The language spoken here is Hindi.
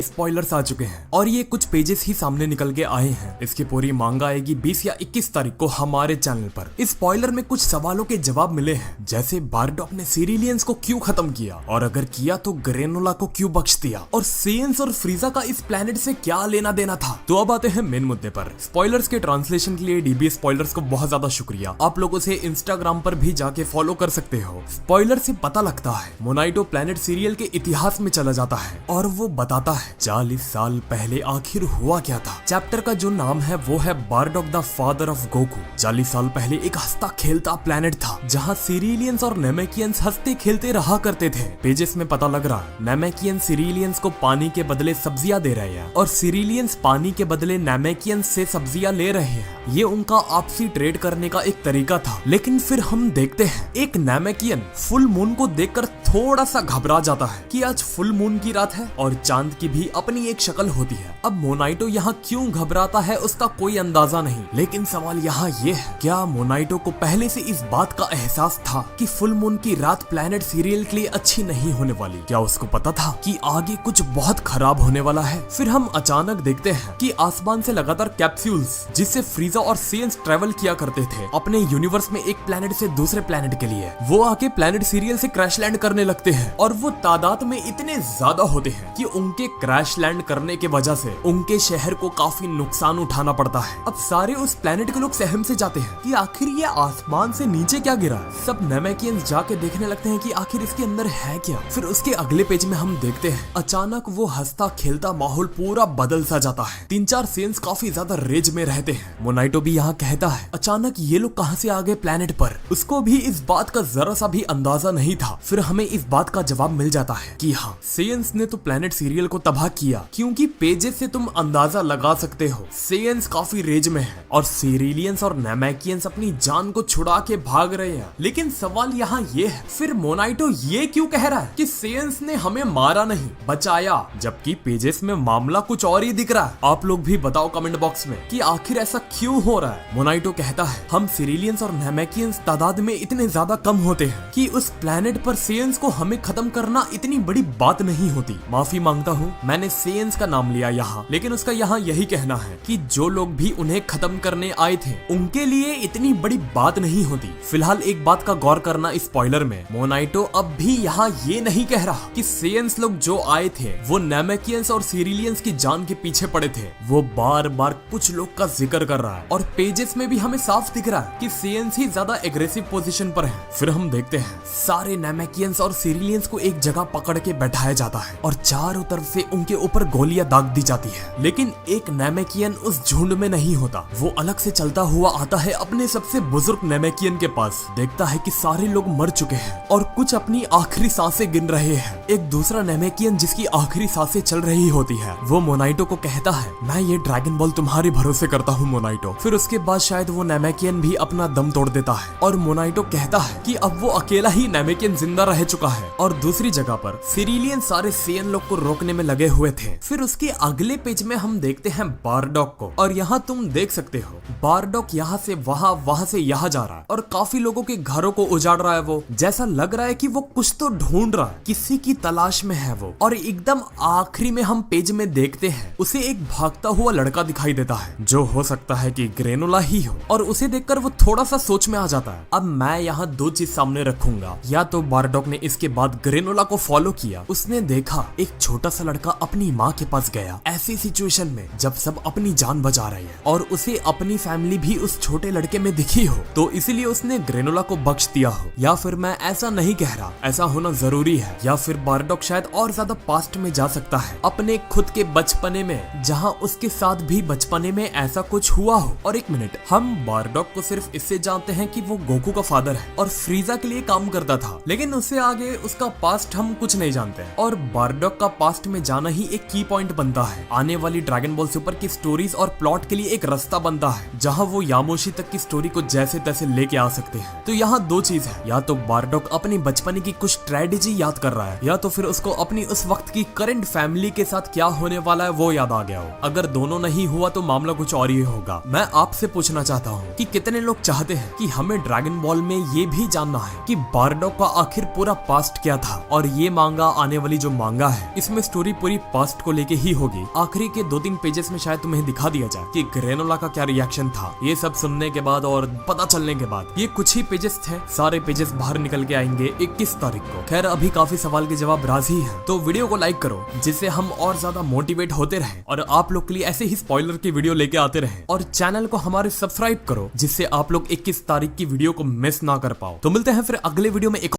स्पॉयलर्स आ चुके हैं और ये कुछ पेजेस ही सामने निकल के आए हैं। इसकी पूरी मांगा आएगी 20 या 21 तारीख को हमारे चैनल पर। इस स्पॉयलर में कुछ सवालों के जवाब मिले हैं, जैसे बारडॉक ने सिरिलियंस को क्यों खत्म किया, और अगर किया तो ग्रेनोला को क्यों बख्श दिया, और सेयंस और फ्रीजा का इस प्लेनेट से क्या लेना देना था। तो अब आते हैं मेन मुद्दे पर। स्पॉयलर्स के ट्रांसलेशन के लिए डीबी स्पॉयलर्स को बहुत ज्यादा शुक्रिया। आप लोग उसे इंस्टाग्राम पर भी जाके फॉलो कर सकते हो। स्पॉयलर से पता लगता है मोनाइटो प्लेनेट सीरियल के इतिहास में चला जाता है और वो बताता है 40 साल पहले आखिर हुआ क्या था। चैप्टर का जो नाम है वो है Bardock the father of Goku. 40 साल पहले एक हंसता खेलता प्लेनेट था जहाँ सिरिलियंस और नेमेकियंस हंसते खेलते रहा करते थे। पेजेस में पता लग रहा है नेमेकियंस सिरिलियंस को पानी के बदले सब्जियां दे रहे हैं और सिरिलियंस पानी के बदले नेमेकियंस से सब्जियां ले रहे हैं। ये उनका आपसी ट्रेड करने का एक तरीका था। लेकिन फिर हम देखते हैं एक नेमेकियन फुल मून को देखकर थोड़ा सा घबरा जाता है कि आज फुल मून की रात है और चांद की भी अपनी एक शक्ल होती है। अब मोनाइटो यहाँ क्यों घबराता है उसका कोई अंदाजा नहीं, लेकिन सवाल यहाँ ये है, क्या मोनाइटो को पहले से इस बात का एहसास था कि फुल मून की रात प्लेनेट सीरियल के लिए अच्छी नहीं होने वाली? क्या उसको पता था कि आगे कुछ बहुत खराब होने वाला है? फिर हम अचानक देखते हैं कि आसमान से लगातार कैप्सूल्स जिससे फ्रीजा और सेयंस ट्रेवल किया करते थे अपने यूनिवर्स में एक प्लेनेट से दूसरे प्लेनेट के लिए, वो आके प्लेनेट सीरियल से क्रैश लैंड करने लगते हैं और वो तादाद में इतने ज्यादा होते हैं कि उनके क्रैश लैंड करने के वजह से उनके शहर को काफी नुकसान उठाना पड़ता है। अब सारे उस प्लेनेट के लोग सहम से जाते हैं कि आखिर ये आसमान से नीचे क्या गिरा। सब नेमेकियंस जाके देखने लगते हैं कि आखिर इसके अंदर है क्या। फिर उसके अगले पेज में हम देखते हैं अचानक वो हंसता खेलता माहौल पूरा बदल सा जाता है। 3-4 सेयंस काफी ज्यादा रेज में रहते हैं। मोनाइटो भी यहाँ कहता है अचानक ये लोग कहाँ से आ गए प्लेनेट पर। उसको भी इस बात का जरा सा भी अंदाजा नहीं था। फिर हमें इस बात का जवाब मिल जाता है कि हाँ, सेयंस ने तो प्लेनेट सीरियल को तबाह किया, क्योंकि पेजेस से तुम अंदाजा लगा सकते हो सेयंस काफी रेज में है और सिरिलियंस और नेमेकियंस अपनी जान को छुड़ा के भाग रहे हैं। लेकिन सवाल यहाँ ये है, फिर मोनाइटो ये क्यों कह रहा है कि सेयंस ने हमें मारा नहीं बचाया, जबकि पेजेस में मामला कुछ और ही दिख रहा है? आप लोग भी बताओ कमेंट बॉक्स में कि आखिर ऐसा क्यों हो रहा है। मोनाइटो कहता है हम सिरिलियंस और नेमेकियंस तादाद में इतने ज्यादा कम होते हैं कि उस प्लेनेट पर सेयंस को हमें खत्म करना इतनी बड़ी बात नहीं होती। माफी मांगता हूँ, मैंने सेयंस का नाम लिया यहाँ, लेकिन उसका यहाँ यही कहना है कि जो लोग भी उन्हें खत्म करने आए थे उनके लिए इतनी बड़ी बात नहीं होती। फिलहाल एक बात का गौर करना इस स्पॉइलर में, मोनाइटो अब भी यहाँ ये नहीं कह रहा कि सेयंस लोग जो आए थे वो नेमेकियंस और सिरिलियंस की जान के पीछे पड़े थे। वो बार बार कुछ लोग का जिक्र कर रहा है और पेजेस में भी हमें साफ दिख रहा है कि सेयंस ही ज्यादा एग्रेसिव पोजीशन पर है। फिर हम देखते हैं सारे नेमेकियंस और सिरिलियंस को एक जगह पकड़ के बैठाया जाता है और चारों तरफ से उनके ऊपर गोलियां दाग दी जाती है। लेकिन एक नेमेकियन उस झुंड में नहीं होता, वो अलग से चलता हुआ आता है अपने सबसे बुजुर्ग नेमेकियन के पास। देखता है कि सारे लोग मर चुके हैं और कुछ अपनी आखिरी सांसें गिन रहे हैं। एक दूसरा नेमेकियन जिसकी आखिरी सांसें चल रही होती है वो मोनाइटो को कहता है मैं ये ड्रैगन बॉल तुम्हारे भरोसे करता हूँ मोनाइटो। फिर उसके बाद शायद वो नेमेकियन भी अपना दम तोड़ देता है और मोनाइटो कहता है कि अब वो अकेला ही नेमेकियन जिंदा रह चुका है और दूसरी जगह पर सिरिलियन सारे सेयन लोग को रोकने में लगे हुए थे। फिर उसके अगले पेज में हम देखते हैं बारडॉक को और यहाँ तुम देख सकते हो बारडॉक यहाँ से वहाँ, वहाँ से यहाँ जा रहा है और काफी लोगों के घरों को उजाड़ रहा है। वो जैसा लग रहा है कि वो कुछ तो ढूंढ रहा है, किसी की तलाश में है वो। और एकदम आखिरी में हम पेज में देखते हैं उसे एक भागता हुआ लड़का दिखाई देता है जो हो सकता है कि ग्रेनोला ही हो, और उसे देखकर वो थोड़ा सा सोच में आ जाता है। अब मैं यहाँ दो चीज सामने रखूंगा, या तो बारडॉक ने इसके बाद ग्रेनोला को फॉलो किया, उसने देखा एक छोटा सा लड़का अपनी माँ के पास गया ऐसी सिचुएशन में जब सब अपनी जान बचा रहे हैं और उसे अपनी फैमिली भी उस छोटे लड़के में दिखी हो, तो इसलिए उसने ग्रेनोला को बख्श दिया हो। या फिर मैं ऐसा नहीं कह रहा, ऐसा होना जरूरी है। या फिर बारडॉक शायद और ज्यादा पास्ट में जा सकता है अपने खुद के बचपने में, जहाँ उसके साथ भी बचपने में ऐसा कुछ हुआ हो। और एक मिनट, हम बारडॉक को सिर्फ इससे जानते हैं कि वो गोकू का फादर है और फ्रीजा के लिए काम करता था, लेकिन उससे आगे उसका पास्ट हम कुछ नहीं जानते हैं। और बारडॉक का पास्ट में जाना ही एक की पॉइंट बनता है, आने वाली ड्रैगन बॉल सुपर की स्टोरीज और प्लॉट के लिए एक रास्ता बनता है जहां वो यामोशी तक की स्टोरी को जैसे तैसे लेके आ सकते हैं। तो यहाँ दो चीज है, या तो बारडॉक अपनी बचपन की कुछ स्ट्रेटेजी याद कर रहा है, या तो फिर उसको अपनी उस वक्त की करंट फैमिली के साथ क्या होने वाला है वो याद आ गया हो। अगर दोनों नहीं हुआ तो मामला कुछ और ही होगा। मैं आपसे पूछना चाहता हूँ कि कितने लोग चाहते हैं कि हमें ड्रैगन बॉल में ये भी जानना है कि बारडॉक का आखिर पूरा पास्ट क्या था। और ये मांगा आने वाली जो मांगा है इसमें स्टोरी पूरी पास्ट को लेके ही होगी। आखिरी के 2-3 पेजेस में शायद तुम्हें दिखा दिया जाए कि ग्रेनोला का क्या रिएक्शन था। ये सब सुनने के बाद और पता चलने के बाद ये कुछ ही पेजेस थे, सारे पेजेस बाहर निकल के आएंगे 21 तारीख को। खैर अभी काफी सवाल के जवाब राजी हैं, तो वीडियो को लाइक करो जिससे हम और ज्यादा मोटिवेट होते रहें और आप लोग के लिए ऐसे ही स्पॉइलर की वीडियो लेके आते रहें। और चैनल को हमारे सब्सक्राइब करो जिससे आप लोग 21 तारीख की वीडियो को मिस ना कर पाओ। तो मिलते हैं फिर अगले वीडियो में एक